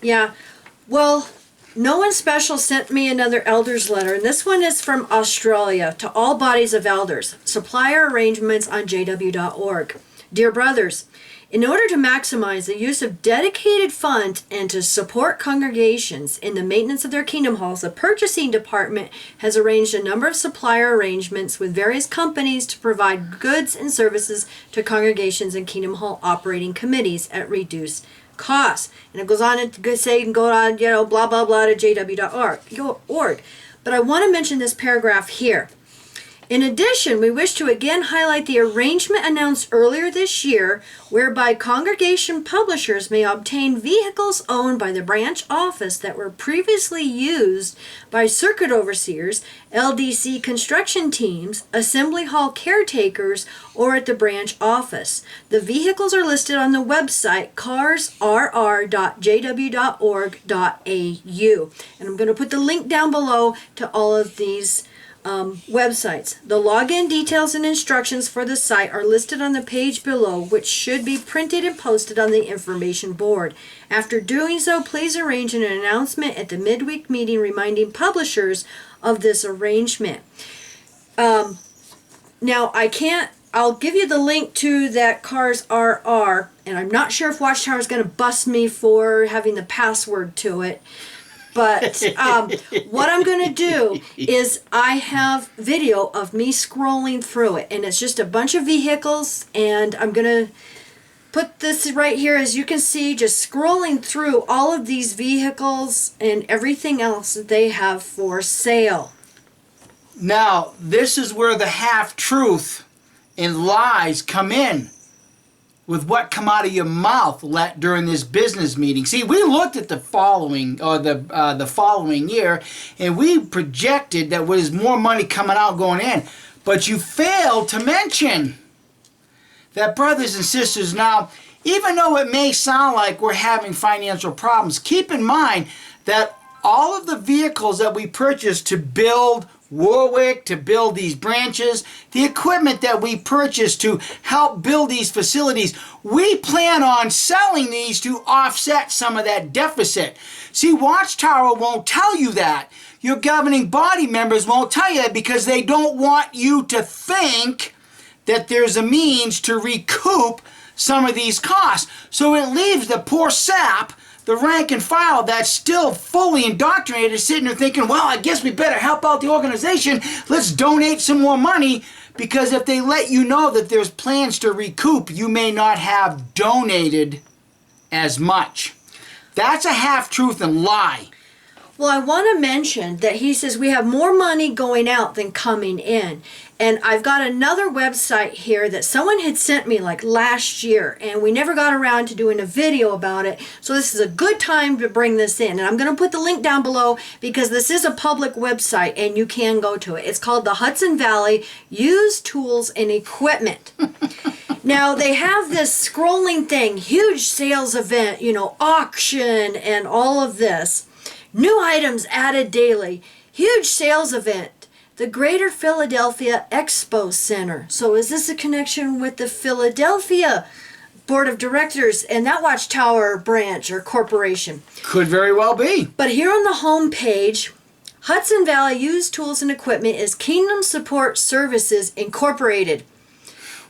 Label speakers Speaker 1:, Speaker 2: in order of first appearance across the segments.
Speaker 1: Yeah. Well, no one special sent me another elder's letter, and this one is from Australia to all bodies of elders. Supplier arrangements on jw.org. Dear brothers, in order to maximize the use of dedicated funds and to support congregations in the maintenance of their kingdom halls, the purchasing department has arranged a number of supplier arrangements with various companies to provide goods and services to congregations and kingdom hall operating committees at reduced costs. And it goes on to say, and go on, blah, blah, blah, to jw.org. But I want to mention this paragraph here. In addition, we wish to again highlight the arrangement announced earlier this year whereby congregation publishers may obtain vehicles owned by the branch office that were previously used by circuit overseers, LDC construction teams, assembly hall caretakers, or at the branch office. The vehicles are listed on the website carsrr.jw.org.au. And I'm going to put the link down below to all of these websites. The login details and instructions for the site are listed on the page below, which should be printed and posted on the information board. After doing so, please arrange an announcement at the midweek meeting reminding publishers of this arrangement. Now, I'll give you the link to that Cars RR, and I'm not sure if Watchtower is going to bust me for having the password to it. But what I'm going to do is I have video of me scrolling through it. And it's just a bunch of vehicles. And I'm going to put this right here, as you can see, just scrolling through all of these vehicles and everything else that they have for sale.
Speaker 2: Now, this is where the half-truth and lies come in. With what come out of your mouth during this business meeting. See, we looked at the following year, and we projected that there's more money coming out going in. But you failed to mention that, brothers and sisters, now, even though it may sound like we're having financial problems, keep in mind that all of the vehicles that we purchased to build Warwick, to build these branches, the equipment that we purchased to help build these facilities, we plan on selling these to offset some of that deficit. See, Watchtower won't tell you that. Your governing body members won't tell you that because they don't want you to think that there's a means to recoup some of these costs. So it leaves the poor sap, the rank and file that's still fully indoctrinated, sitting there thinking, well, I guess we better help out the organization. Let's donate some more money, because if they let you know that there's plans to recoup, you may not have donated as much. That's a half-truth and lie.
Speaker 1: Well, I want to mention that he says we have more money going out than coming in. And I've got another website here that someone had sent me like last year, and we never got around to doing a video about it. So this is a good time to bring this in. And I'm going to put the link down below because this is a public website and you can go to it. It's called the Hudson Valley Used Tools and Equipment. Now, they have this scrolling thing, huge sales event, auction and all of this. New items added daily. Huge sales event. The Greater Philadelphia Expo Center. So is this a connection with the Philadelphia Board of Directors and that Watchtower branch or corporation?
Speaker 2: Could very well be.
Speaker 1: But here on the home page, Hudson Valley Used Tools and Equipment is Kingdom Support Services Incorporated.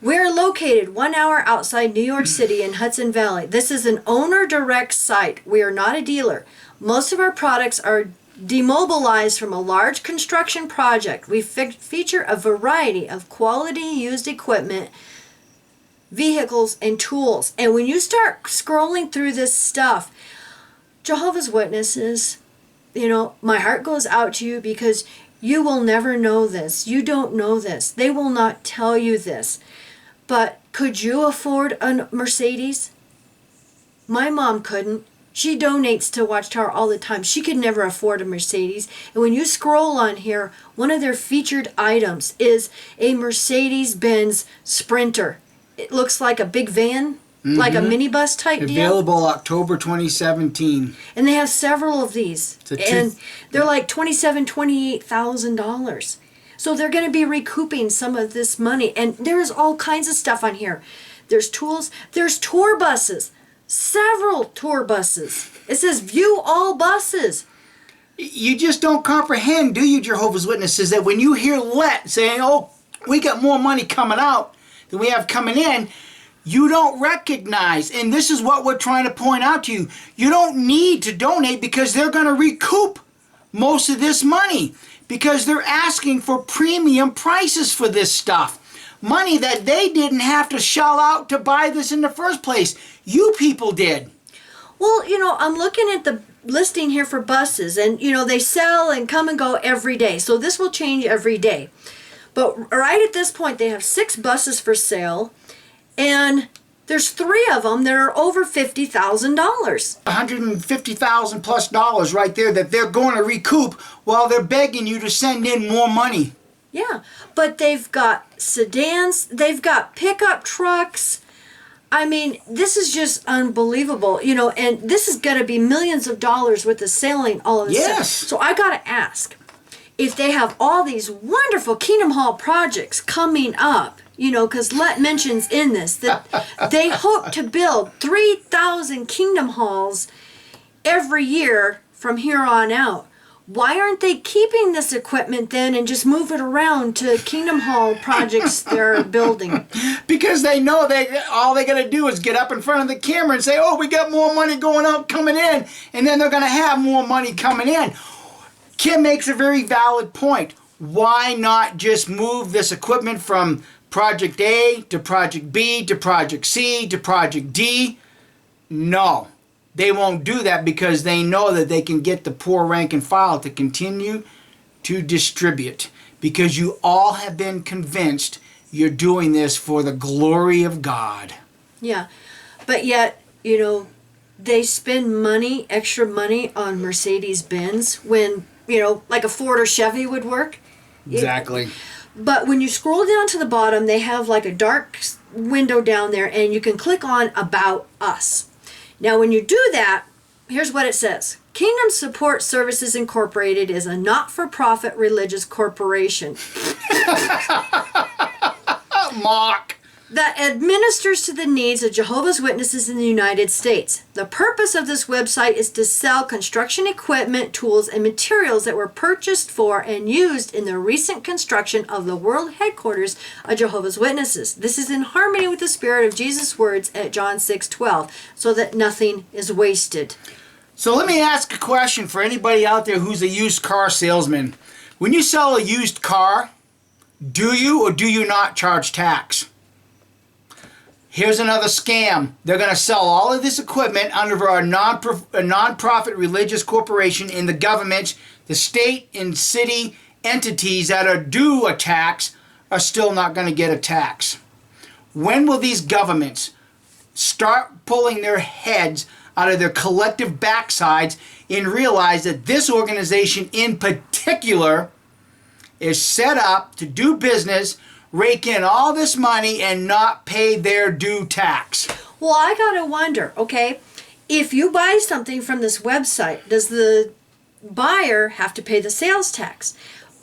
Speaker 1: We're located 1 hour outside New York City in Hudson Valley. This is an owner direct site. We are not a dealer. Most of our products are demobilized from a large construction project. We feature a variety of quality used equipment, vehicles, and tools. And when you start scrolling through this stuff, Jehovah's Witnesses, my heart goes out to you because you will never know this. You don't know this. They will not tell you this. But could you afford a Mercedes? My mom couldn't. She donates to Watchtower all the time. She could never afford a Mercedes. And when you scroll on here, one of their featured items is a Mercedes-Benz Sprinter. It looks like a big van, like a minibus type deal.
Speaker 2: Available October 2017.
Speaker 1: And they have several of these. And they're like $27,000, $28,000. So they're going to be recouping some of this money. And there's all kinds of stuff on here. There's tools. There's tour buses. several tour buses. It says view all buses.
Speaker 2: You just don't comprehend, do you, Jehovah's Witnesses, that when you hear let saying, oh, we got more money coming out than we have coming in, you don't recognize, and this is what we're trying to point out to you, you don't need to donate because they're going to recoup most of this money because they're asking for premium prices for this stuff. Money that they didn't have to shell out to buy this in the first place. You people did.
Speaker 1: Well, I'm looking at the listing here for buses, and they sell and come and go every day, so this will change every day. But right at this point they have 6 buses for sale, and there's 3 of them that are over $50,000.
Speaker 2: $150,000 plus dollars right there that they're going to recoup while they're begging you to send in more money.
Speaker 1: Yeah, but they've got sedans, they've got pickup trucks. I mean, this is just unbelievable, and this is going to be millions of dollars worth of selling all of this stuff. So I got to ask, if they have all these wonderful Kingdom Hall projects coming up, because Let mentions in this that they hope to build 3,000 Kingdom Halls every year from here on out. Why aren't they keeping this equipment then and just move it around to Kingdom Hall projects they're building?
Speaker 2: Because they know all they got to do is get up in front of the camera and say, oh, we got more money going out coming in, and then they're going to have more money coming in. Kim makes a very valid point. Why not just move this equipment from Project A to Project B to Project C to Project D? No. They won't do that because they know that they can get the poor rank and file to continue to distribute. Because you all have been convinced you're doing this for the glory of God.
Speaker 1: Yeah, but yet, they spend money, extra money on Mercedes-Benz when, like a Ford or Chevy would work.
Speaker 2: Exactly.
Speaker 1: But when you scroll down to the bottom, they have like a dark window down there and you can click on About Us. Now, when you do that, here's what it says. Kingdom Support Services Incorporated is a not-for-profit religious corporation
Speaker 2: Mock.
Speaker 1: that administers to the needs of Jehovah's Witnesses in the United States. The purpose of this website is to sell construction equipment, tools, and materials that were purchased for and used in the recent construction of the world headquarters of Jehovah's Witnesses. This is in harmony with the spirit of Jesus' words at John 6:12, so that nothing is wasted.
Speaker 2: So let me ask a question for anybody out there who's a used car salesman. When you sell a used car, do you or do you not charge tax? Here's another scam. They're going to sell all of this equipment under a non-profit religious corporation, in the government, the state and city entities that are due a tax are still not going to get a tax. When will these governments start pulling their heads out of their collective backsides and realize that this organization in particular is set up to do business, rake in all this money, and not pay their due tax?
Speaker 1: Well, I gotta wonder, okay, if you buy something from this website, does the buyer have to pay the sales tax?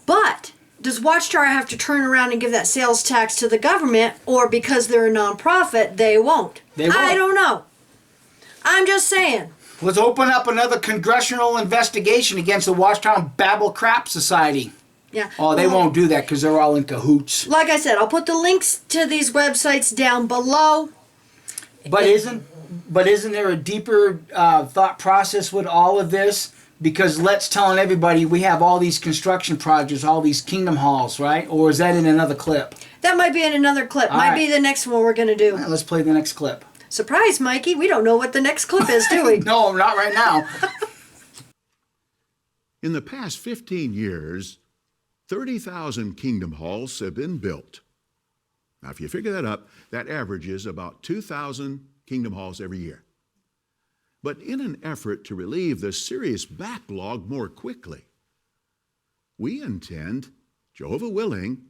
Speaker 1: But does Watchtower have to turn around and give that sales tax to the government, or because they're a nonprofit, they won't? I don't know. I'm just saying.
Speaker 2: Let's open up another congressional investigation against the Watchtower Babble Crap Society.
Speaker 1: Yeah.
Speaker 2: Oh, they won't do that because they're all in cahoots.
Speaker 1: Like I said, I'll put the links to these websites down below.
Speaker 2: But isn't there a deeper thought process with all of this? Because Let's telling everybody we have all these construction projects, all these Kingdom Halls, right? Or is that in another clip?
Speaker 1: That might be in another clip. Might be the next one we're going to do.
Speaker 2: All right, let's play the next clip.
Speaker 1: Surprise, Mikey. We don't know what the next clip is, do we?
Speaker 2: No, not right now.
Speaker 3: In the past 15 years, 30,000 Kingdom Halls have been built. Now, if you figure that up, that averages about 2,000 Kingdom Halls every year. But in an effort to relieve the serious backlog more quickly, we intend, Jehovah willing,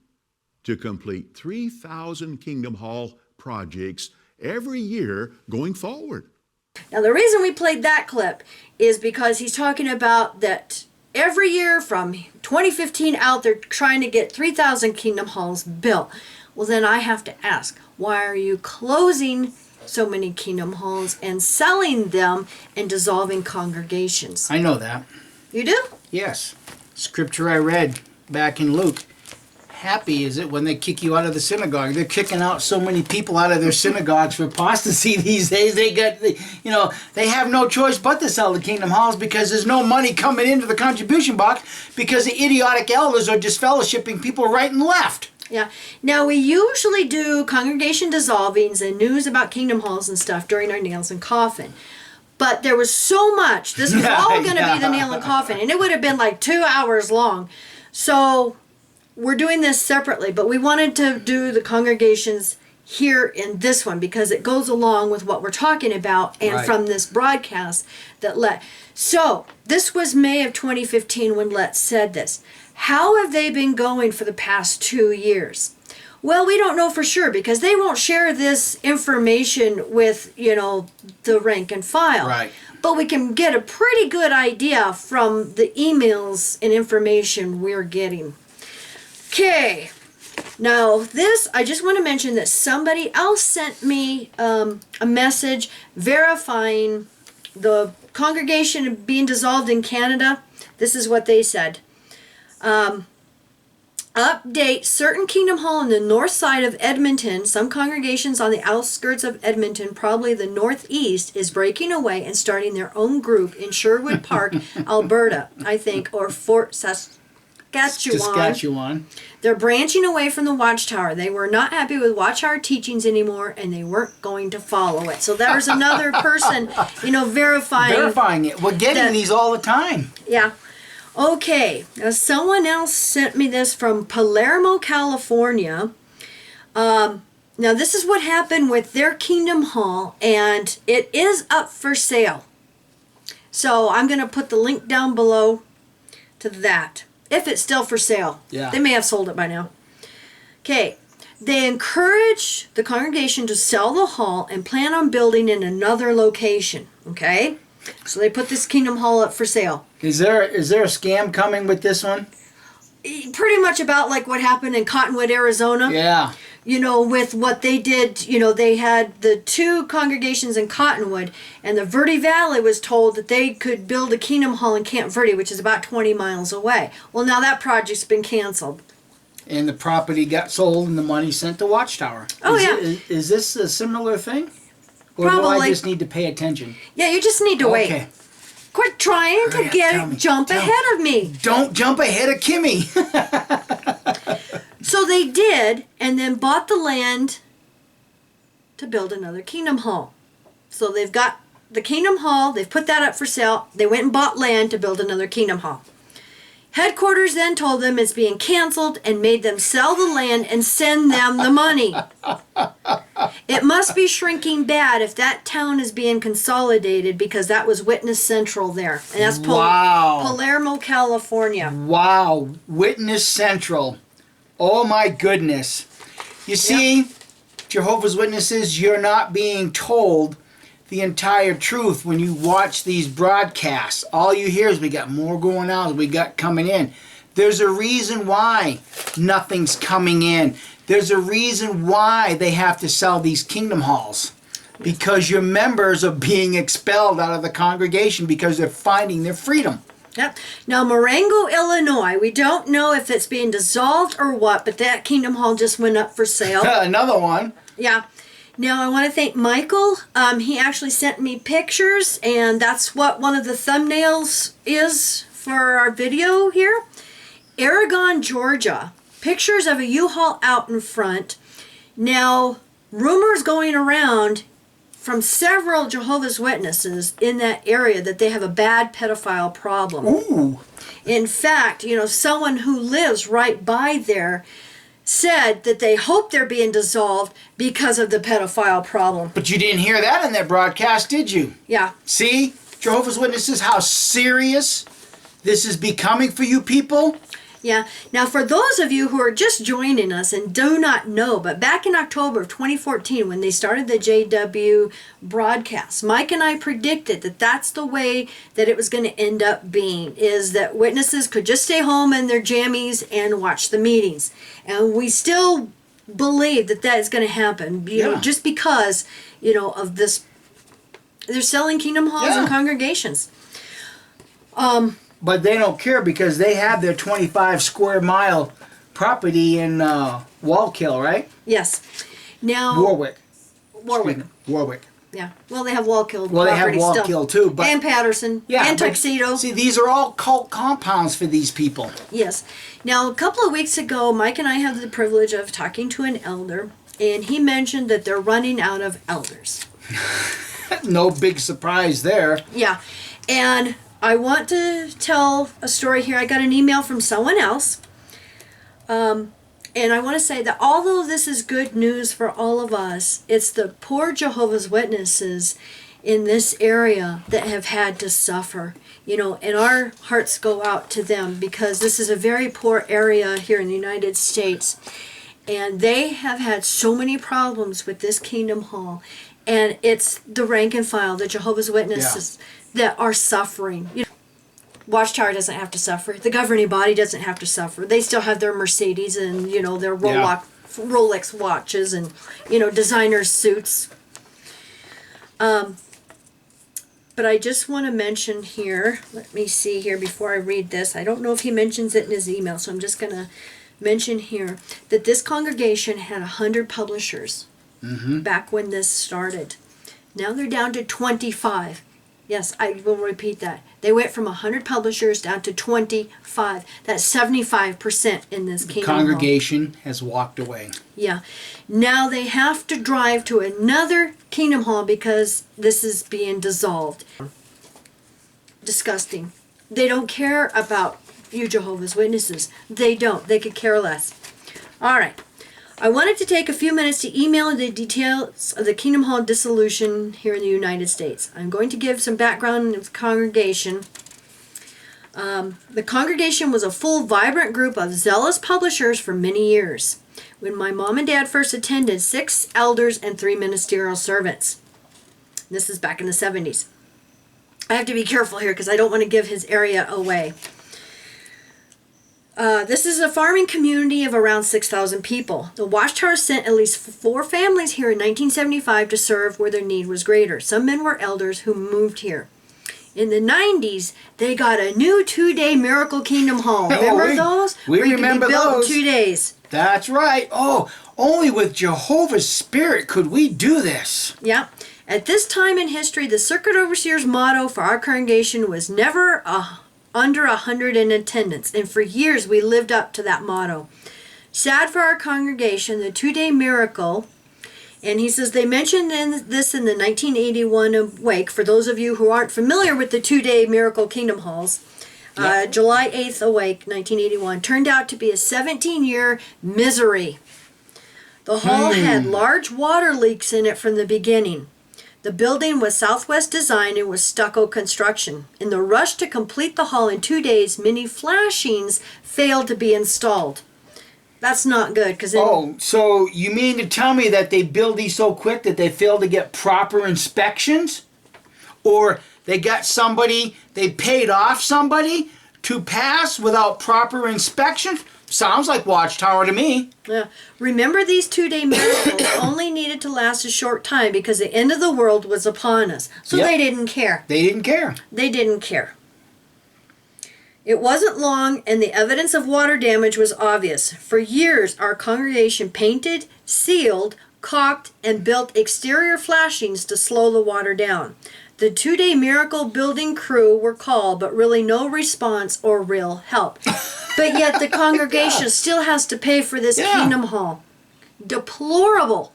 Speaker 3: to complete 3,000 Kingdom Hall projects every year going forward.
Speaker 1: Now, the reason we played that clip is because he's talking about that every year from 2015 out, they're trying to get 3,000 Kingdom Halls built. Well, then I have to ask, why are you closing so many kingdom halls and selling them and dissolving congregations.
Speaker 2: I know that.
Speaker 1: You do?
Speaker 2: Yes. Scripture I read back in Luke. Happy is it when they kick you out of the synagogue. They're kicking out so many people out of their synagogues for apostasy these days. They have no choice but to sell the kingdom halls because there's no money coming into the contribution box because the idiotic elders are disfellowshipping people right and left.
Speaker 1: Yeah. Now, we usually do congregation dissolvings and news about kingdom halls and stuff during our nails and coffin. But there was so much. This was all going to be the nail and coffin, and it would have been like 2 hours long. So we're doing this separately, but we wanted to do the congregations here in this one because it goes along with what we're talking about and from this broadcast that Let. So this was May of 2015 when Let said this. How have they been going for the past 2 years? Well, we don't know for sure because they won't share this information with, the rank and file.
Speaker 2: Right.
Speaker 1: But we can get a pretty good idea from the emails and information we're getting. Okay. Now, I just want to mention that somebody else sent me a message verifying the congregation being dissolved in Canada. This is what they said. Update, certain Kingdom Hall on the north side of Edmonton, some congregations on the outskirts of Edmonton, probably the northeast, is breaking away and starting their own group in Sherwood Park, Alberta, I think, or Fort Saskatchewan. They're branching away from the Watchtower. They were not happy with Watchtower teachings anymore, and they weren't going to follow it. So there's another person, verifying
Speaker 2: it. We're getting these all the time.
Speaker 1: Yeah. Okay, now someone else sent me this from Palermo, California. Now this is what happened with their Kingdom Hall, and it is up for sale. So I'm going to put the link down below to that, if it's still for sale.
Speaker 2: Yeah.
Speaker 1: They may have sold it by now. Okay, they encourage the congregation to sell the hall and plan on building in another location, okay? So they put this Kingdom Hall up for sale.
Speaker 2: Is there a scam coming with this one?
Speaker 1: Pretty much about like what happened in Cottonwood, Arizona.
Speaker 2: Yeah.
Speaker 1: With what they did, they had the 2 congregations in Cottonwood, and the Verde Valley was told that they could build a Kingdom Hall in Camp Verde, which is about 20 miles away. Well, now that project's been canceled.
Speaker 2: And the property got sold and the money sent to Watchtower. Is this a similar thing? Or
Speaker 1: Probably.
Speaker 2: do I just need to pay attention?
Speaker 1: Yeah, you just need to wait. Quit trying to jump ahead of me.
Speaker 2: Don't jump ahead of Kimmy.
Speaker 1: So they did, and then bought the land to build another Kingdom Hall. So they've got the Kingdom Hall, they've put that up for sale. They went and bought land to build another Kingdom Hall. Headquarters then told them it's being canceled and made them sell the land and send them the money. It must be shrinking bad if that town is being consolidated because that was Witness Central there. And that's Palermo, California.
Speaker 2: Wow. Witness Central. Oh my goodness. You see, Jehovah's Witnesses, you're not being told the entire truth when you watch these broadcasts. All you hear is we got more going on, we got coming in. There's a reason why nothing's coming in. There's a reason why they have to sell these Kingdom Halls. Because your members are being expelled out of the congregation because they're finding their freedom.
Speaker 1: Yep. Now, Marengo, Illinois, we don't know if it's being dissolved or what, but that Kingdom Hall just went up for sale.
Speaker 2: Another one.
Speaker 1: Yeah. Now, I want to thank Michael. He actually sent me pictures, and that's what one of the thumbnails is for our video here. Aragon, Georgia. Pictures of a U-Haul out in front. Now, rumors going around from several Jehovah's Witnesses in that area that they have a bad pedophile problem.
Speaker 2: Ooh.
Speaker 1: In fact, someone who lives right by there said that they hope they're being dissolved because of the pedophile problem.
Speaker 2: But you didn't hear that in that broadcast, did you?
Speaker 1: Yeah.
Speaker 2: See, Jehovah's Witnesses, how serious this is becoming for you people?
Speaker 1: Yeah. Now, for those of you who are just joining us and do not know, but back in October of 2014, when they started the JW broadcast, Mike and I predicted that that's the way that it was going to end up being, is that witnesses could just stay home in their jammies and watch the meetings. And we still believe that that is going to happen. You know,
Speaker 2: Yeah.
Speaker 1: just because, you know, of this. They're selling kingdom halls and
Speaker 2: Yeah.
Speaker 1: congregations.
Speaker 2: But they don't care because they have their 25 square mile property in Wallkill, right?
Speaker 1: Yes. Now
Speaker 2: Warwick.
Speaker 1: Warwick.
Speaker 2: Excuse me, Warwick.
Speaker 1: Yeah. Well, they have Wallkill.
Speaker 2: Well, they have
Speaker 1: property still.
Speaker 2: Wallkill too, but
Speaker 1: and Patterson. And
Speaker 2: but
Speaker 1: Tuxedo.
Speaker 2: See, these are all cult compounds for these people.
Speaker 1: Yes. Now, a couple of weeks ago, Mike and I had the privilege of talking to an elder, and he mentioned that they're running out of elders.
Speaker 2: No big surprise there.
Speaker 1: Yeah. And I want to tell a story here. I got an email from someone else. And I want to say that although this is good news for all of us, it's the poor Jehovah's Witnesses in this area that have had to suffer. You know, and our hearts go out to them because this is a very poor area here in the United States. And they have had so many problems with this Kingdom Hall. And it's the rank and file, the Jehovah's Witnesses, that are suffering. You know, Watchtower doesn't have to suffer. The governing body doesn't have to suffer. They still have their Mercedes and, you know, their Rolex watches and, you know, designer suits. But I just want to mention here, let me see here before I read this. I don't know if he mentions it in his email, so I'm just going to mention here that this congregation had 100 publishers back when this started. Now they're down to 25. Yes, I will repeat that. They went from 100 publishers down to 25. That's 75% in this Kingdom Hall.
Speaker 2: Congregation has walked away.
Speaker 1: Yeah. Now they have to drive to another Kingdom Hall because this is being dissolved. Disgusting. They don't care about you Jehovah's Witnesses. They don't. They could care less. All right. I wanted to take a few minutes to email the details of the Kingdom Hall dissolution here in the United States. I'm going to give some background of the congregation. The congregation was a full, vibrant group of zealous publishers for many years. When my mom and dad first attended, 6 elders and 3 ministerial servants. This is back in the 70s. I have to be careful here because I don't want to give his area away. This is a farming community of around 6,000 people. The Watchtower sent at least 4 families here in 1975 to serve where their need was greater. Some men were elders who moved here. In the 90s, they got a new 2-day Miracle Kingdom Hall. Remember those?
Speaker 2: We
Speaker 1: Where you could be
Speaker 2: remember
Speaker 1: built
Speaker 2: those.
Speaker 1: in 2 days.
Speaker 2: That's right. Oh, only with Jehovah's Spirit could we do this.
Speaker 1: Yeah. At this time in history, the circuit overseer's motto for our congregation was never under 100 in attendance, and for years we lived up to that motto. Sad for our congregation, the 2-day miracle, and he says they mentioned this in the 1981 awake. For those of you who aren't familiar with the 2-day miracle Kingdom Halls, July 8th awake, 1981, turned out to be a 17-year misery. The hall had large water leaks in it from the beginning. The building was Southwest design and was stucco construction. In the rush to complete the hall in 2 days, many flashings failed to be installed. That's not good because
Speaker 2: So you mean to tell me that they build these so quick that they fail to get proper inspections? Or they got somebody, they paid off somebody to pass without proper inspection? Sounds like Watchtower to me.
Speaker 1: Remember, these 2-day miracles only needed to last a short time because the end of the world was upon us. So they didn't care.
Speaker 2: They didn't care.
Speaker 1: They didn't care. It wasn't long, and the evidence of water damage was obvious. For years, our congregation painted, sealed, caulked, and built exterior flashings to slow the water down. The 2-day miracle building crew were called, but really no response or real help. But yet the congregation still has to pay for this Kingdom Hall. Deplorable.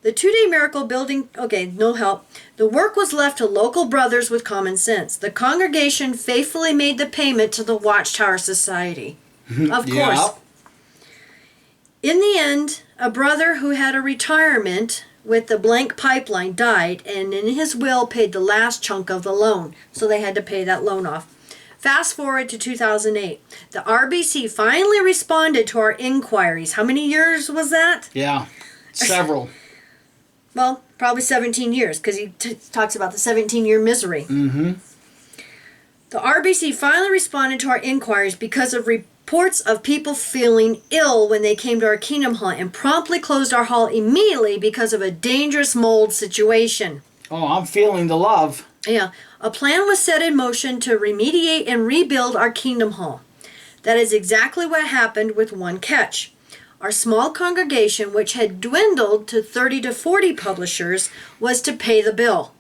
Speaker 1: The 2-day miracle building, no help. The work was left to local brothers with common sense. The congregation faithfully made the payment to the Watchtower Society. Of course. In the end, a brother who had a retirement with the blank pipeline died, and in his will paid the last chunk of the loan. So they had to pay that loan off. Fast forward to 2008. The RBC finally responded to our inquiries. How many years was that?
Speaker 2: Yeah, several.
Speaker 1: Well, probably 17 years, because he talks about the 17-year misery. The RBC finally responded to our inquiries because of reports of people feeling ill when they came to our Kingdom Hall and promptly closed our hall immediately because of a dangerous mold situation.
Speaker 2: Oh, I'm feeling the love.
Speaker 1: Yeah, a plan was set in motion to remediate and rebuild our Kingdom Hall. That is exactly what happened, with one catch. Our small congregation, which had dwindled to 30 to 40 publishers, was to pay the bill.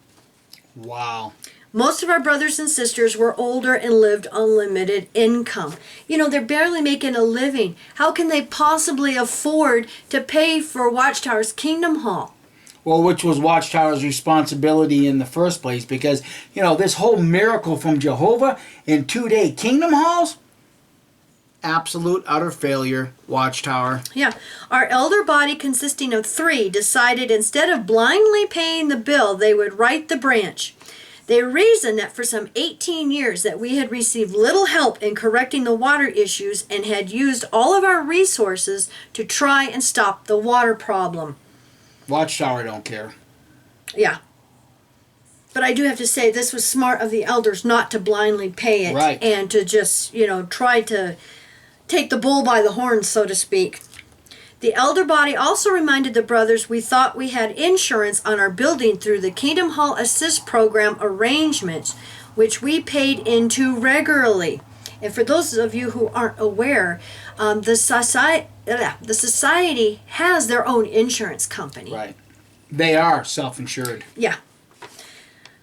Speaker 2: Wow.
Speaker 1: Most of our brothers and sisters were older and lived on limited income. You know, they're barely making a living. How can they possibly afford to pay for Watchtower's Kingdom Hall?
Speaker 2: Well, which was Watchtower's responsibility in the first place, because, you know, this whole miracle from Jehovah in 2-day Kingdom Halls, absolute utter failure, Watchtower.
Speaker 1: Yeah, our elder body, consisting of 3, decided instead of blindly paying the bill, they would write the branch. They reasoned that for some 18 years that we had received little help in correcting the water issues and had used all of our resources to try and stop the water problem.
Speaker 2: Watchtower don't care.
Speaker 1: Yeah. But I do have to say, this was smart of the elders not to blindly pay it.
Speaker 2: Right.
Speaker 1: And to just, try to take the bull by the horns, so to speak. The elder body also reminded the brothers we thought we had insurance on our building through the Kingdom Hall Assist Program arrangements, which we paid into regularly. And for those of you who aren't aware, the society has their own insurance company.
Speaker 2: Right. They are self-insured.
Speaker 1: Yeah.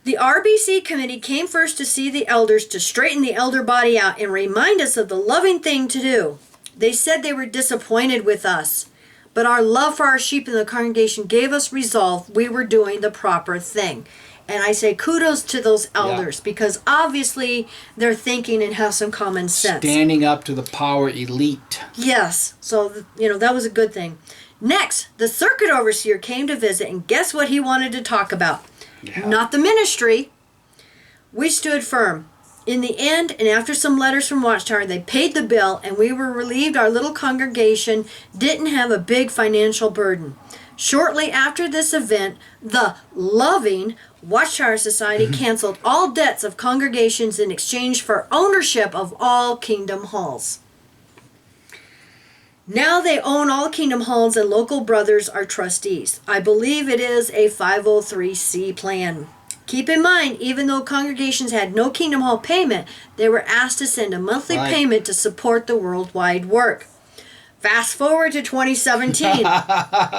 Speaker 1: The RBC Committee came first to see the elders to straighten the elder body out and remind us of the loving thing to do. They said they were disappointed with us, but our love for our sheep in the congregation gave us resolve we were doing the proper thing. And I say kudos to those elders, because obviously they're thinking and have some common sense.
Speaker 2: Standing up to the power elite.
Speaker 1: Yes, so, that was a good thing. Next, the circuit overseer came to visit, and guess what he wanted to talk about?
Speaker 2: Yeah.
Speaker 1: Not the ministry. We stood firm. In the end, and after some letters from Watchtower, they paid the bill, and we were relieved our little congregation didn't have a big financial burden. Shortly after this event, the loving Watchtower Society canceled all debts of congregations in exchange for ownership of all Kingdom Halls. Now they own all Kingdom Halls, and local brothers are trustees. I believe it is a 503c plan. Keep in mind, even though congregations had no Kingdom Hall payment, they were asked to send a monthly payment to support the worldwide work. Fast forward to 2017.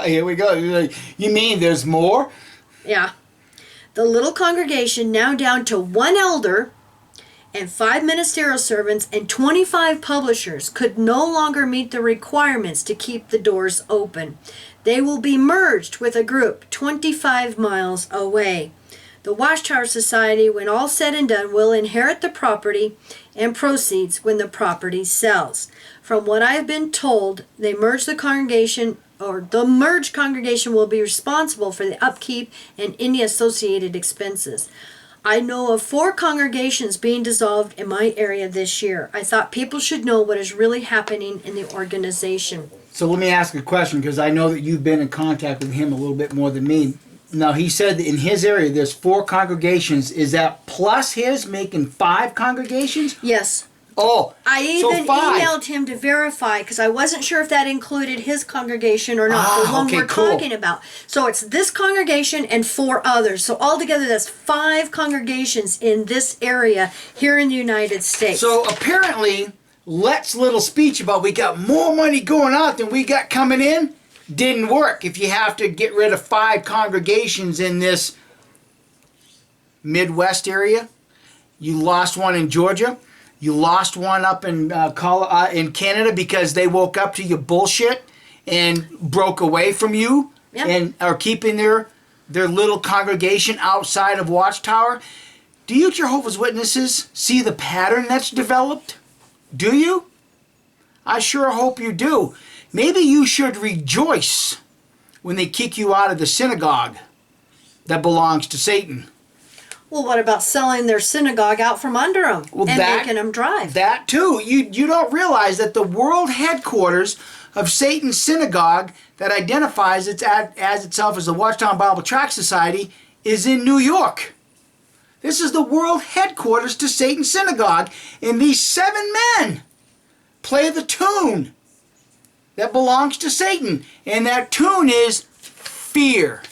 Speaker 2: Here we go. You mean there's more?
Speaker 1: Yeah. The little congregation, now down to 1 elder and 5 ministerial servants and 25 publishers, could no longer meet the requirements to keep the doors open. They will be merged with a group 25 miles away. The Watchtower Society, when all said and done, will inherit the property and proceeds when the property sells. From what I have been told, the merged congregation will be responsible for the upkeep and any associated expenses. I know of 4 congregations being dissolved in my area this year. I thought people should know what is really happening in the organization.
Speaker 2: So let me ask a question, because I know that you've been in contact with him a little bit more than me. Now, he said that in his area there's 4 congregations. Is that plus his making 5 congregations?
Speaker 1: Yes.
Speaker 2: Oh,
Speaker 1: I even
Speaker 2: so 5.
Speaker 1: emailed him to verify, because I wasn't sure if that included his congregation or not, the one
Speaker 2: okay,
Speaker 1: we're
Speaker 2: cool.
Speaker 1: talking about. So it's this congregation and 4 others. So altogether that's 5 congregations in this area here in the United States.
Speaker 2: So apparently, Let's little speech about we got more money going out than we got coming in didn't work if you have to get rid of 5 congregations in this Midwest area. You lost one in Georgia. You lost one up in Canada because they woke up to your bullshit and broke away from you.
Speaker 1: Yep.
Speaker 2: And are keeping their little congregation outside of Watchtower. Do you Jehovah's Witnesses see the pattern that's developed? Do you? I sure hope you do. Maybe you should rejoice when they kick you out of the synagogue that belongs to Satan.
Speaker 1: Well, what about selling their synagogue out from under them and making them drive?
Speaker 2: That too. You don't realize that the world headquarters of Satan's synagogue that identifies as itself as the Watchtower Bible Tract Society is in New York. This is the world headquarters to Satan's synagogue, and these 7 men play the tune that belongs to Satan. And that tune is fear.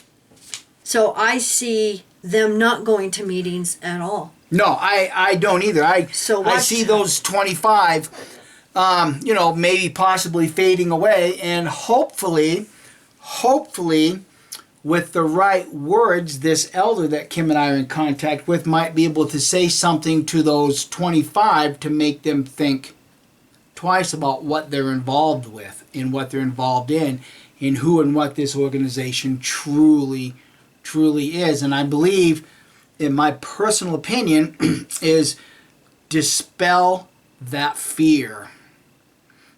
Speaker 1: So I see them not going to meetings at all.
Speaker 2: No, I don't either. I see those 25, maybe possibly fading away, and hopefully, with the right words, this elder that Kim and I are in contact with might be able to say something to those 25 to make them think twice about what they're involved with and what they're involved in and who and what this organization truly is. And I believe, in my personal opinion, is dispel that fear.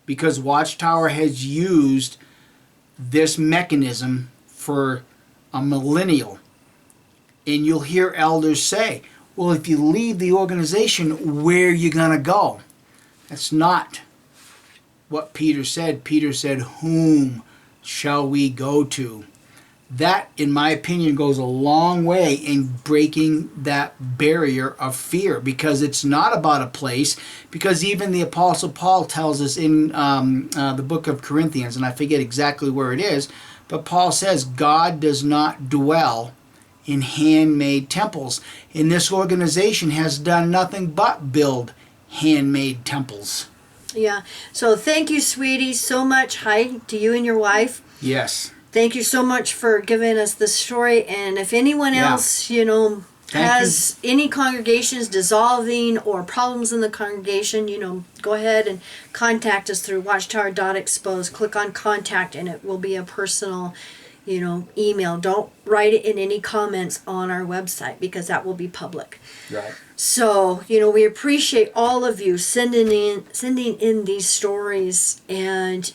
Speaker 2: Because Watchtower has used this mechanism for a millennial. And you'll hear elders say, well, if you leave the organization, where are you going to go? That's not what Peter said. Peter said, whom shall we go to? That, in my opinion, goes a long way in breaking that barrier of fear, because it's not about a place. Because even the Apostle Paul tells us in the book of Corinthians, and I forget exactly where it is, but Paul says God does not dwell in handmade temples. And this organization has done nothing but build handmade temples.
Speaker 1: Yeah. So thank you, sweetie, so much. Hi to you and your wife.
Speaker 2: Yes.
Speaker 1: Thank you so much for giving us this story. And if anyone else, has any congregations dissolving or problems in the congregation, go ahead and contact us through watchtower.expose. Click on contact and it will be a personal, email. Don't write it in any comments on our website because that will be public.
Speaker 2: Right.
Speaker 1: So, we appreciate all of you sending in these stories. And,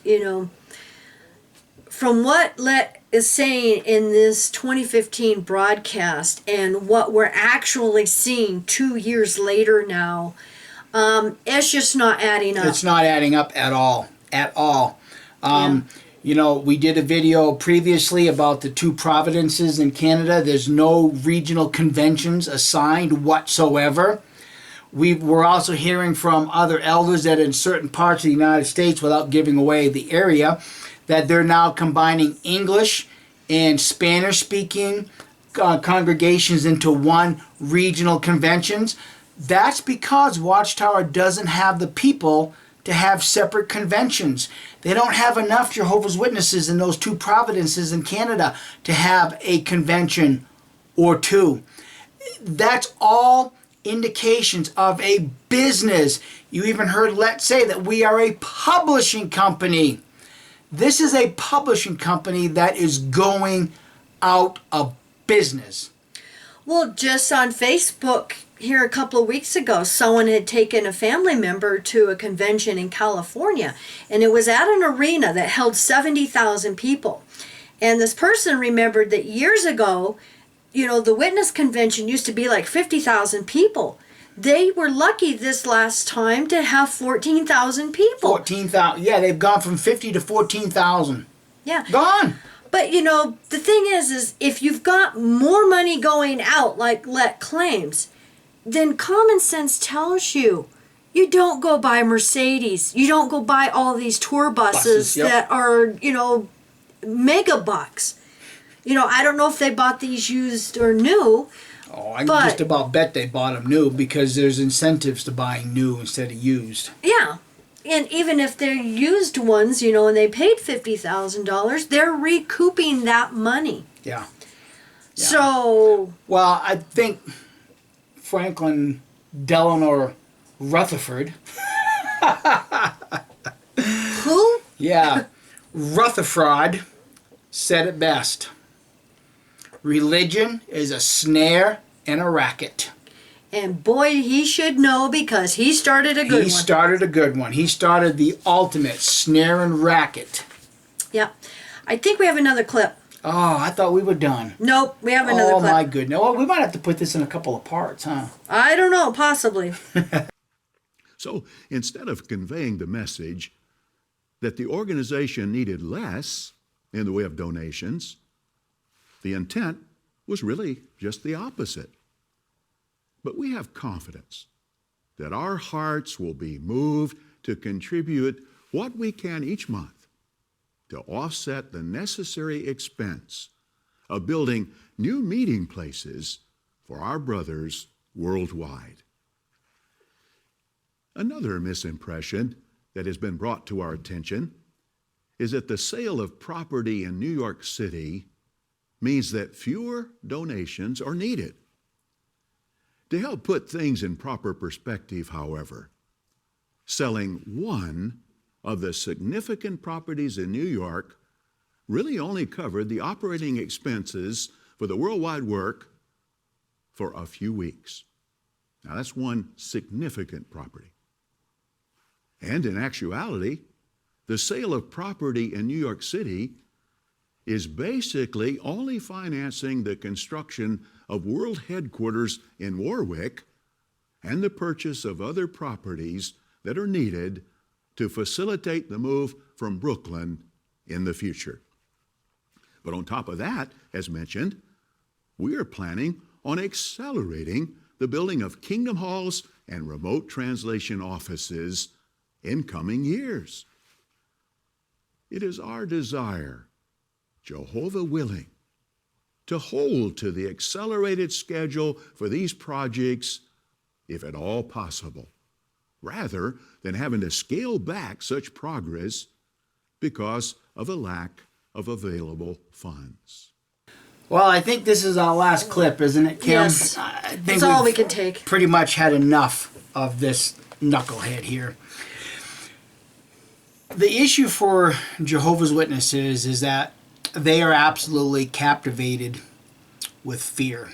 Speaker 1: from what Let is saying in this 2015 broadcast and what we're actually seeing 2 years later now, it's just not adding up.
Speaker 2: It's not adding up at all. At all. We did a video previously about the two providences in Canada. There's no regional conventions assigned whatsoever. We're also hearing from other elders that in certain parts of the United States, without giving away the area, that they're now combining English and Spanish-speaking congregations into one regional conventions. That's because Watchtower doesn't have the people to have separate conventions. They don't have enough Jehovah's Witnesses in those two providences in Canada to have a convention or two. That's all indications of a business. You even heard Let say that we are a publishing company. This is a publishing company that is going out of business.
Speaker 1: Well, just on Facebook here a couple of weeks ago, someone had taken a family member to a convention in California, and it was at an arena that held 70,000 people. And this person remembered that years ago, the witness convention used to be like 50,000 people. They were lucky this last time to have 14,000 people.
Speaker 2: 14,000. Yeah, they've gone from 50 to 14,000.
Speaker 1: Yeah.
Speaker 2: Gone.
Speaker 1: But, the thing is if you've got more money going out, like Let claims, then common sense tells you don't go buy Mercedes. You don't go buy all these tour buses
Speaker 2: yep.
Speaker 1: that are, mega bucks. I don't know if they bought these used or new.
Speaker 2: Oh, I can just about bet they bought them new because there's incentives to buying new instead of used.
Speaker 1: Yeah. And even if they're used ones, and they paid $50,000, they're recouping that money.
Speaker 2: Yeah.
Speaker 1: So.
Speaker 2: Well, I think Franklin Delano Rutherford.
Speaker 1: Who?
Speaker 2: Yeah. Rutherford said it best. Religion is a snare and a racket.
Speaker 1: And boy, he should know because he started a good one.
Speaker 2: He started a good one. He started the ultimate snare and racket.
Speaker 1: Yeah. I think we have another clip.
Speaker 2: Oh, I thought we were done.
Speaker 1: Nope, we have another clip.
Speaker 2: Oh, my goodness. Well, we might have to put this in a couple of parts, huh?
Speaker 1: I don't know, possibly.
Speaker 3: So instead of conveying the message that the organization needed less in the way of donations, the intent was really just the opposite. But we have confidence that our hearts will be moved to contribute what we can each month to offset the necessary expense of building new meeting places for our brothers worldwide. Another misimpression that has been brought to our attention is that the sale of property in New York City means that fewer donations are needed. To help put things in proper perspective, however, selling one of the significant properties in New York really only covered the operating expenses for the worldwide work for a few weeks. Now, that's one significant property. And in actuality, the sale of property in New York City is basically only financing the construction of world headquarters in Warwick and the purchase of other properties that are needed to facilitate the move from Brooklyn in the future. But on top of that, as mentioned, we are planning on accelerating the building of kingdom halls and remote translation offices in coming years. It is our desire, Jehovah willing, to hold to the accelerated schedule for these projects, if at all possible, rather than having to scale back such progress because of a lack of available funds.
Speaker 2: Well, I think this is our last clip, isn't it, Kim?
Speaker 1: Yes.
Speaker 2: I think
Speaker 1: That's all we
Speaker 2: we've
Speaker 1: can take.
Speaker 2: pretty much had enough of this knucklehead here. The issue for Jehovah's Witnesses is that they are absolutely captivated with fear.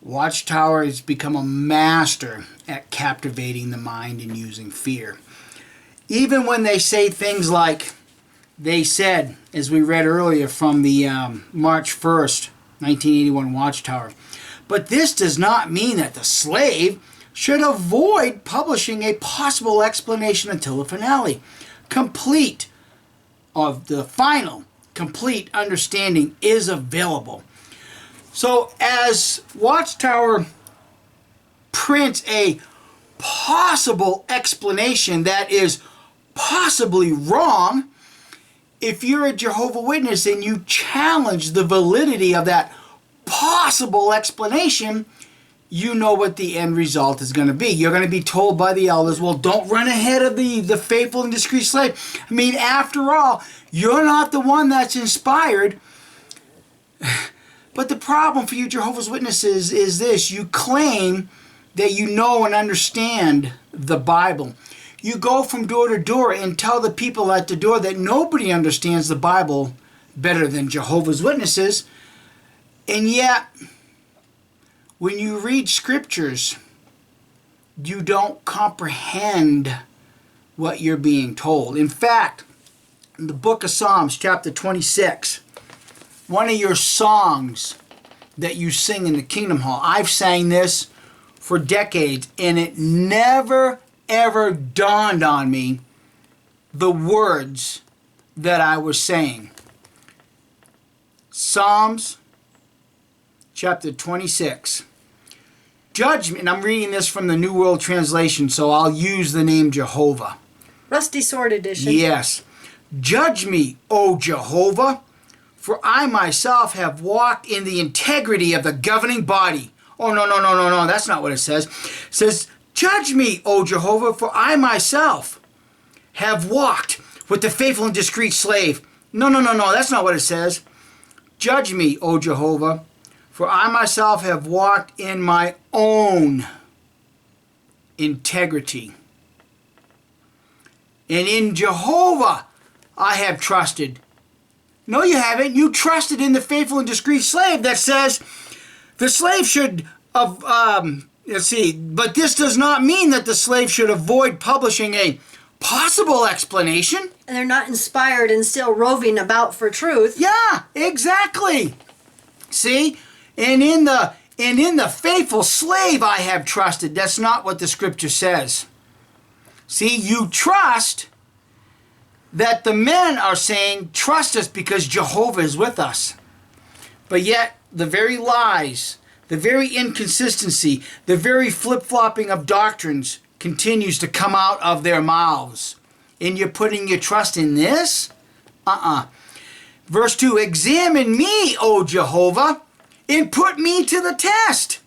Speaker 2: Watchtower has become a master at captivating the mind and using fear. Even when they say things like they said, as we read earlier from the March 1st, 1981 Watchtower, but this does not mean that the slave should avoid publishing a possible explanation until the finale. Complete of the final complete understanding is available. So as Watchtower prints a possible explanation that is possibly wrong, if you're a Jehovah's Witness and you challenge the validity of that possible explanation, you know what the end result is going to be. You're going to be told by the elders, well, don't run ahead of the faithful and discreet slave. I mean, after all, you're not the one that's inspired. But the problem for you Jehovah's Witnesses is this. You claim that you know and understand the Bible. You go from door to door and tell the people at the door that nobody understands the Bible better than Jehovah's Witnesses. And yet, when you read scriptures, you don't comprehend what you're being told. In fact, in the book of Psalms, chapter 26, one of your songs that you sing in the Kingdom Hall, I've sang this for decades, and it never, ever dawned on me the words that I was saying. Psalms, chapter 26. Judge me, and I'm reading this from the New World Translation, so I'll use the name Jehovah.
Speaker 1: Rusty Sword Edition.
Speaker 2: Yes. Judge me, O Jehovah, for I myself have walked in the integrity of the governing body. Oh, no, that's not what it says. It says, judge me, O Jehovah, for I myself have walked with the faithful and discreet slave. No, that's not what it says. Judge me, O Jehovah, for I myself have walked in my own integrity. And in Jehovah I have trusted. No, you haven't. You trusted in the faithful and discreet slave that says the slave should, but this does not mean that the slave should avoid publishing a possible explanation.
Speaker 1: And they're not inspired and still roving about for truth.
Speaker 2: Yeah, exactly. See? And in the faithful slave I have trusted. That's not what the scripture says. See, you trust that the men are saying, trust us because Jehovah is with us. But yet, the very lies, the very inconsistency, the very flip-flopping of doctrines continues to come out of their mouths. And you're putting your trust in this? Verse 2, examine me, O Jehovah, and put me to the test.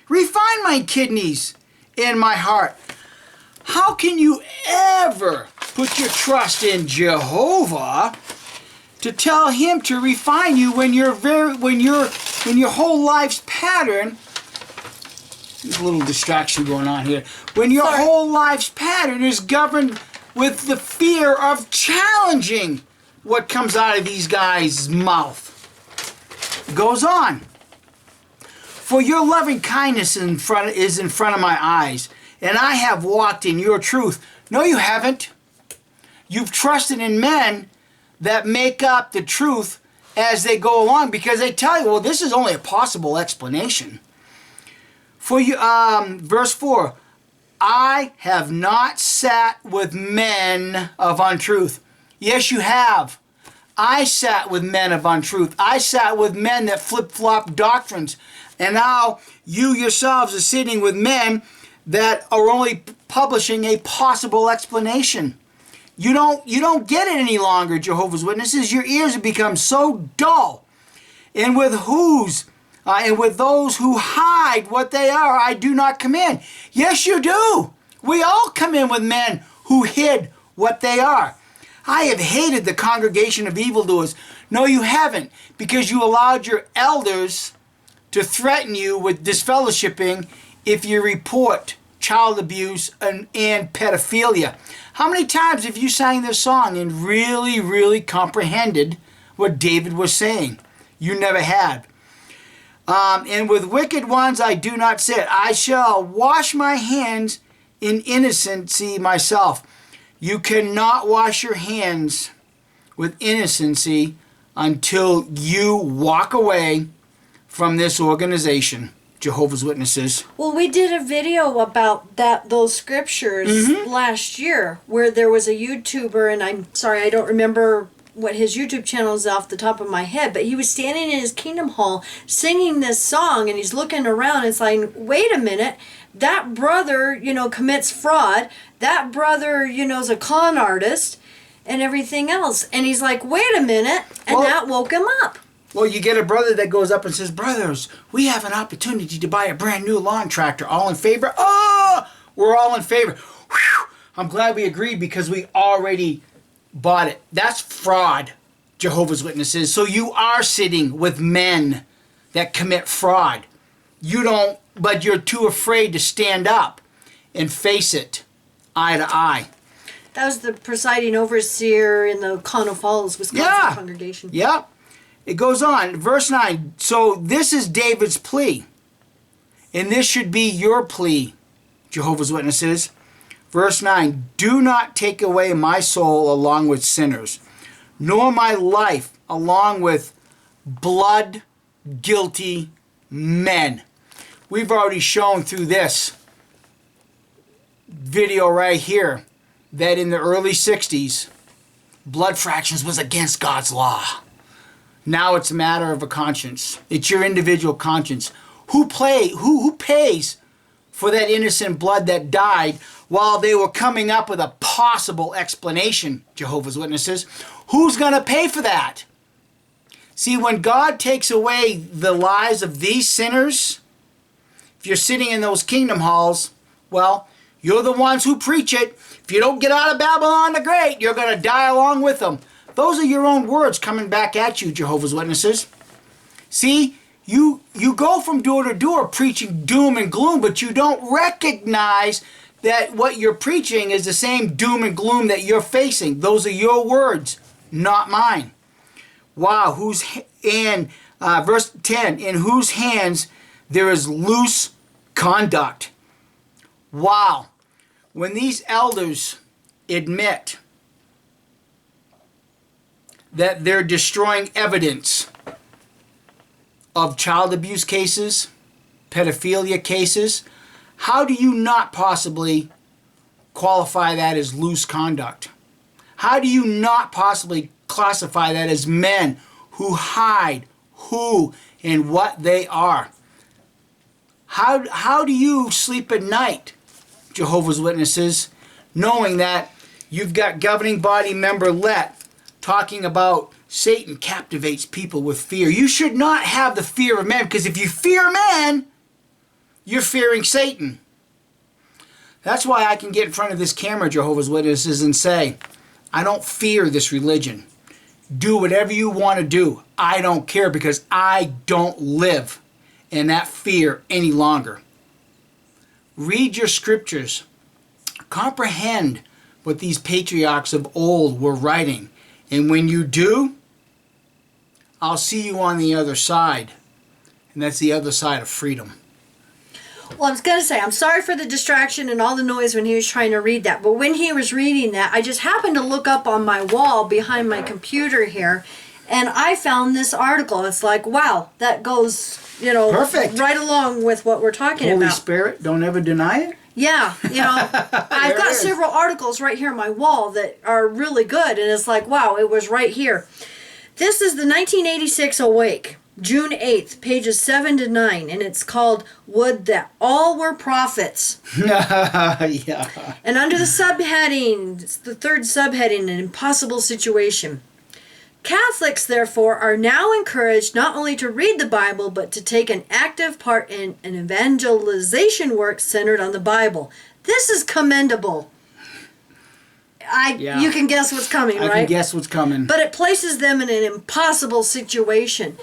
Speaker 2: Refine my kidneys and my heart. How can you ever put your trust in Jehovah to tell him to refine you when your whole life's pattern, there's a little distraction going on here, when your whole life's pattern is governed with the fear of challenging what comes out of these guys' mouth? It goes on. For your loving kindness is in front of my eyes, and I have walked in your truth. No, you haven't. You've trusted in men that make up the truth as they go along, because they tell you, well, this is only a possible explanation. For you, verse 4, I have not sat with men of untruth. Yes, you have. I sat with men of untruth. I sat with men that flip-flop doctrines. And now you yourselves are sitting with men that are only publishing a possible explanation. You don't get it any longer, Jehovah's Witnesses. Your ears have become so dull. And with those who hide what they are, I do not come in. Yes, you do. We all come in with men who hid what they are. I have hated the congregation of evildoers. No, you haven't, because you allowed your elders to threaten you with disfellowshipping if you report child abuse and pedophilia. How many times have you sang this song and really, really comprehended what David was saying? You never had. And with wicked ones I do not sit. I shall wash my hands in innocency myself. You cannot wash your hands with innocency until you walk away from this organization, Jehovah's Witnesses.
Speaker 1: Well, we did a video about those scriptures last year, where there was a YouTuber, and I'm sorry, I don't remember what his YouTube channel is off the top of my head, but he was standing in his Kingdom Hall singing this song, and he's looking around and saying, wait a minute, that brother, commits fraud, that brother, is a con artist, and everything else. And he's like, wait a minute, and that woke him up.
Speaker 2: Well, you get a brother that goes up and says, brothers, we have an opportunity to buy a brand new lawn tractor. All in favor? Oh, we're all in favor. Whew. I'm glad we agreed, because we already bought it. That's fraud, Jehovah's Witnesses. So you are sitting with men that commit fraud. You don't, but you're too afraid to stand up and face it eye to eye.
Speaker 1: That was the presiding overseer in the Connell Falls, Wisconsin congregation.
Speaker 2: Yeah. It goes on, verse 9. So this is David's plea. And this should be your plea, Jehovah's Witnesses. Verse 9. Do not take away my soul along with sinners, nor my life along with blood-guilty men. We've already shown through this video right here that in the early 60s, blood fractions was against God's law. Now it's a matter of a conscience. It's your individual conscience. Who pays for that innocent blood that died while they were coming up with a possible explanation, Jehovah's Witnesses? Who's going to pay for that? See, when God takes away the lives of these sinners, if you're sitting in those kingdom halls, well, you're the ones who preach it. If you don't get out of Babylon the Great, you're going to die along with them. Those are your own words coming back at you, Jehovah's Witnesses. See, you go from door to door preaching doom and gloom, but you don't recognize that what you're preaching is the same doom and gloom that you're facing. Those are your words, not mine. Wow, verse 10, in whose hands there is loose conduct. Wow. When these elders admit that they're destroying evidence of child abuse cases, pedophilia cases, how do you not possibly qualify that as loose conduct? How do you not possibly classify that as men who hide who and what they are? How do you sleep at night Jehovah's Witnesses, knowing that you've got governing body member Let talking about Satan captivates people with fear. You should not have the fear of man, because if you fear man, you're fearing Satan. That's why I can get in front of this camera, Jehovah's Witnesses, and say, I don't fear this religion. Do whatever you want to do. I don't care, because I don't live in that fear any longer. Read your scriptures. Comprehend what these patriarchs of old were writing. And when you do, I'll see you on the other side. And that's the other side of freedom.
Speaker 1: Well, I was going to say, I'm sorry for the distraction and all the noise when he was trying to read that. But when he was reading that, I just happened to look up on my wall behind my computer here, and I found this article. It's like, wow, that goes,
Speaker 2: Perfect.
Speaker 1: right along with what we're talking
Speaker 2: Holy
Speaker 1: about.
Speaker 2: Spirit, don't ever deny it.
Speaker 1: Yeah, I've got several articles right here on my wall that are really good, and it's like, wow, it was right here. This is the 1986 Awake. June 8th, pages 7 to 9, and it's called Would That All Were Prophets.
Speaker 2: Yeah.
Speaker 1: And under the subheading, it's the third subheading, an impossible situation. Catholics, therefore, are now encouraged not only to read the Bible, but to take an active part in an evangelization work centered on the Bible. This is commendable. You can guess what's coming, right?
Speaker 2: I can guess what's coming.
Speaker 1: But it places them in an impossible situation.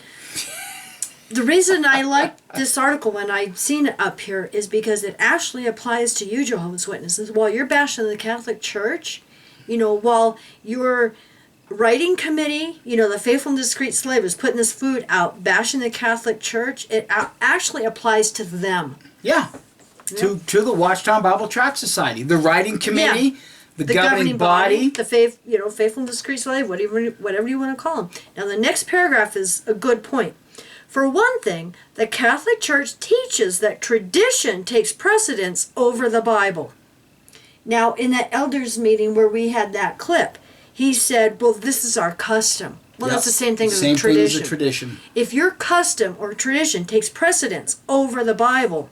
Speaker 1: The reason I like this article when I've seen it up here is because it actually applies to you, Jehovah's Witnesses. While you're bashing the Catholic Church, while your writing committee, the Faithful and Discreet Slave is putting this food out, bashing the Catholic Church, it actually applies to them.
Speaker 2: Yeah. To the Watchtower Bible Tract Society, the writing committee, the governing body,
Speaker 1: the Faithful and Discreet Slave, whatever you want to call them. Now the next paragraph is a good point. For one thing, the Catholic Church teaches that tradition takes precedence over the Bible. Now, in that elders meeting where we had that clip, he said, well, this is our custom. Well, that's the same thing as a tradition.
Speaker 2: Same thing as a tradition.
Speaker 1: If your custom or tradition takes precedence over the Bible,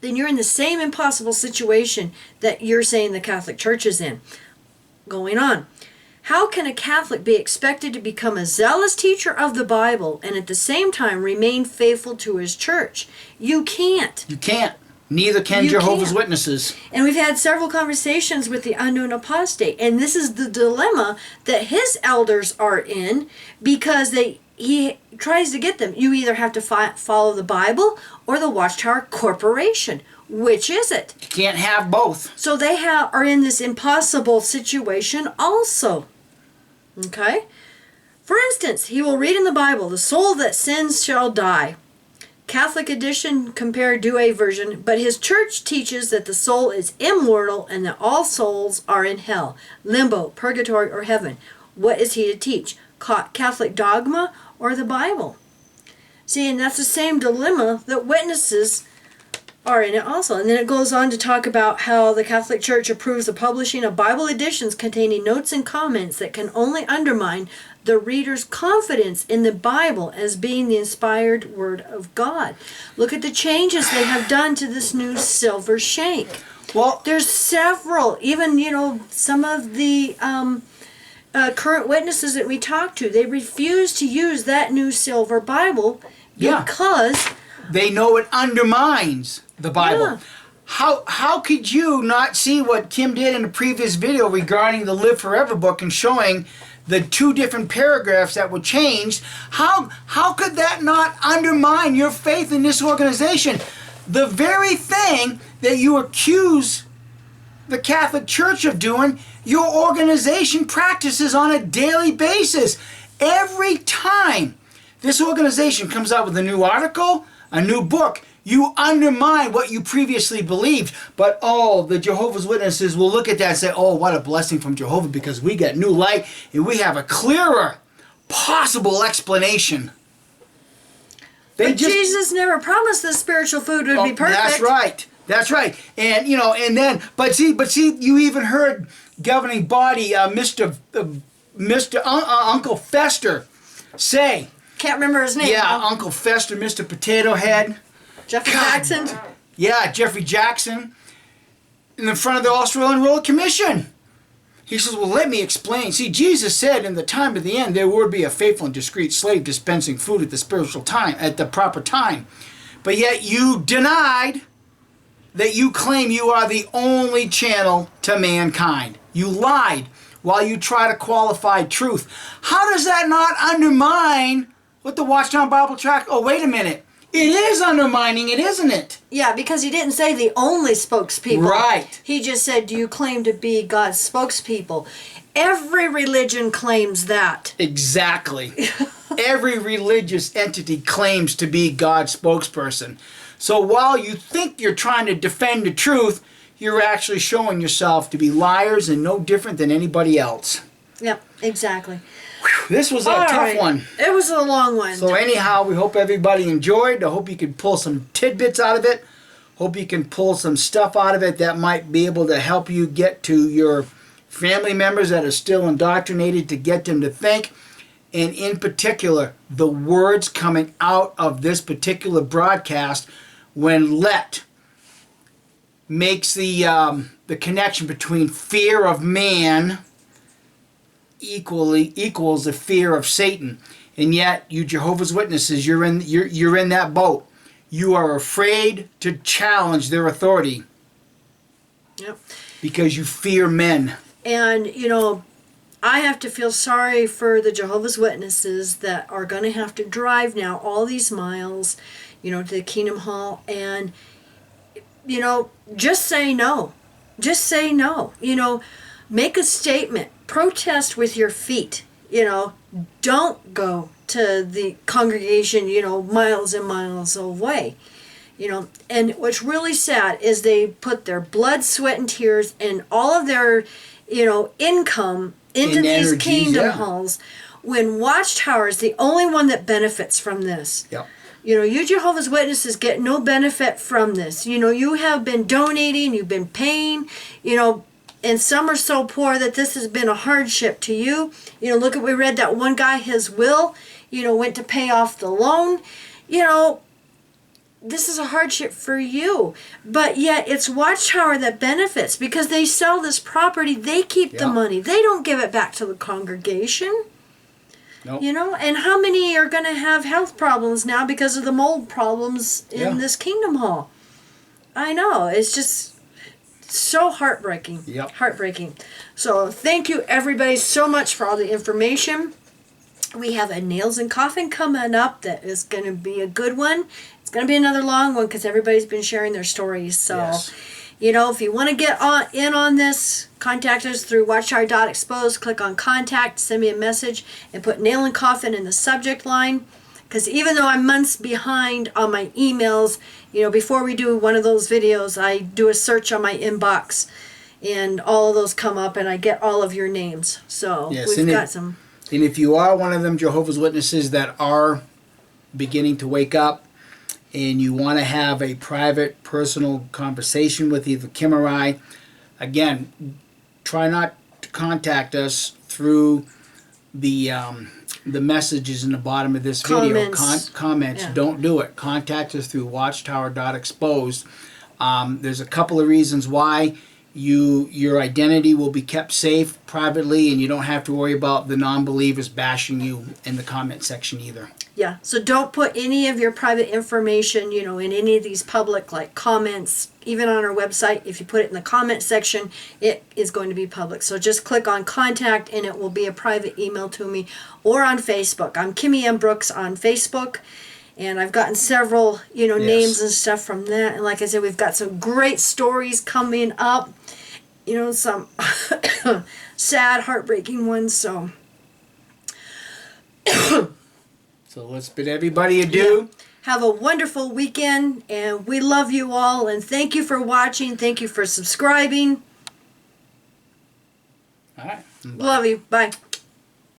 Speaker 1: then you're in the same impossible situation that you're saying the Catholic Church is in. Going on. How can a Catholic be expected to become a zealous teacher of the Bible and at the same time remain faithful to his church? You can't.
Speaker 2: You can't. Neither can Jehovah's Witnesses.
Speaker 1: And we've had several conversations with the unknown apostate, and this is the dilemma that his elders are in, because he tries to get them. You either have to follow the Bible or the Watchtower Corporation. Which is it?
Speaker 2: You can't have both.
Speaker 1: So they are in this impossible situation also. Okay? For instance, he will read in the Bible, the soul that sins shall die. Catholic edition, compare Douay version, but his church teaches that the soul is immortal and that all souls are in hell, limbo, purgatory, or heaven. What is he to teach? Catholic dogma or the Bible? See, and that's the same dilemma that witnesses are in it also. And then it goes on to talk about how the Catholic Church approves the publishing of Bible editions containing notes and comments that can only undermine the reader's confidence in the Bible as being the inspired Word of God. Look at the changes they have done to this new silver shank.
Speaker 2: Well,
Speaker 1: there's several, even, some of the current witnesses that we talked to, they refuse to use that new silver Bible because
Speaker 2: they know it undermines the Bible.
Speaker 1: Yeah.
Speaker 2: How could you not see what Kim did in the previous video regarding the Live Forever book and showing the two different paragraphs that were changed? How could that not undermine your faith in this organization? The very thing that you accuse the Catholic Church of doing, your organization practices on a daily basis. Every time this organization comes out with a new article, a new book, you undermine what you previously believed. But the Jehovah's Witnesses will look at that and say, oh, what a blessing from Jehovah, because we get new light and we have a clearer possible explanation.
Speaker 1: Jesus never promised the spiritual food would be perfect.
Speaker 2: That's right. And but see, you even heard governing body, Mr. Uncle Fester say.
Speaker 1: Can't remember his name.
Speaker 2: Yeah, Uncle Fester, Mr. Potato Head.
Speaker 1: Jeffrey Jackson.
Speaker 2: Yeah, Jeffrey Jackson. in the front of the Australian Royal Commission. He says, well, let me explain. See, Jesus said in the time of the end, there would be a faithful and discreet slave dispensing food at the spiritual time, at the proper time. But yet you denied that you claim you are the only channel to mankind. You lied while you try to qualify truth. How does that not undermine what the Watchtower Bible Tract? Oh, wait a minute. It is undermining it, isn't it?
Speaker 1: Yeah, because he didn't say the only spokespeople.
Speaker 2: Right.
Speaker 1: He just said, do you claim to be God's spokespeople? Every religion claims that.
Speaker 2: Exactly. Every religious entity claims to be God's spokesperson. So while you think you're trying to defend the truth, you're actually showing yourself to be liars and no different than anybody else.
Speaker 1: Yep, exactly.
Speaker 2: This was a
Speaker 1: All
Speaker 2: tough
Speaker 1: right.
Speaker 2: one.
Speaker 1: It was a long one.
Speaker 2: So anyhow, we hope everybody enjoyed. I hope you can pull some tidbits out of it. Hope you can pull some stuff out of it that might be able to help you get to your family members that are still indoctrinated, to get them to think. And in particular, the words coming out of this particular broadcast, when let makes the connection between fear of man equals the fear of Satan. And yet, you Jehovah's Witnesses, you're in that boat. You are afraid to challenge their authority.
Speaker 1: Yep.
Speaker 2: Because you fear men.
Speaker 1: And, I have to feel sorry for the Jehovah's Witnesses that are going to have to drive now all these miles, to the Kingdom Hall. And, just say no. Just say no. Make a statement. Protest with your feet. Don't go to the congregation, miles and miles away. And what's really sad is they put their blood, sweat, and tears and all of their, income into these kingdom halls, when Watchtower is the only one that benefits from this.
Speaker 2: Yep.
Speaker 1: You Jehovah's Witnesses get no benefit from this. You have been donating, you've been paying, and some are so poor that this has been a hardship to you. Look at, we read that one guy, his will, went to pay off the loan. This is a hardship for you. But yet it's Watchtower that benefits because they sell this property. They keep the money. They don't give it back to the congregation.
Speaker 2: Nope.
Speaker 1: And how many are going to have health problems now because of the mold problems in this Kingdom Hall? I know. It's just so heartbreaking.
Speaker 2: Yep.
Speaker 1: Heartbreaking. So thank you everybody so much for all the information. We have a Nails and Coffin coming up that is going to be a good one. It's going to be another long one because everybody's been sharing their stories. So,
Speaker 2: yes.
Speaker 1: If you want to get in on this, contact us through watchtower.exposed. Click on contact, send me a message, and put Nail and Coffin in the subject line. Because even though I'm months behind on my emails, before we do one of those videos, I do a search on my inbox, and all of those come up, and I get all of your names. So we've got some.
Speaker 2: And if you are one of them Jehovah's Witnesses that are beginning to wake up, and you want to have a private, personal conversation with either Kim or I, again, try not to contact us through the messages in the bottom of this video. Comments.
Speaker 1: Yeah.
Speaker 2: Don't do it. Contact us through watchtower.exposed. There's a couple of reasons why. Your identity will be kept safe privately, and you don't have to worry about the non-believers bashing you in the comment section either.
Speaker 1: Yeah, so don't put any of your private information, in any of these public, comments, even on our website. If you put it in the comment section, it is going to be public. So just click on contact, and it will be a private email to me, or on Facebook. I'm Kimmy M. Brooks on Facebook, and I've gotten several, names and stuff from that. And like I said, we've got some great stories coming up, some sad, heartbreaking ones, so...
Speaker 2: So let's bid everybody adieu.
Speaker 1: Yeah. Have a wonderful weekend, and we love you all, and thank you for watching. Thank you for subscribing.
Speaker 2: All right. Bye.
Speaker 1: Love you. Bye.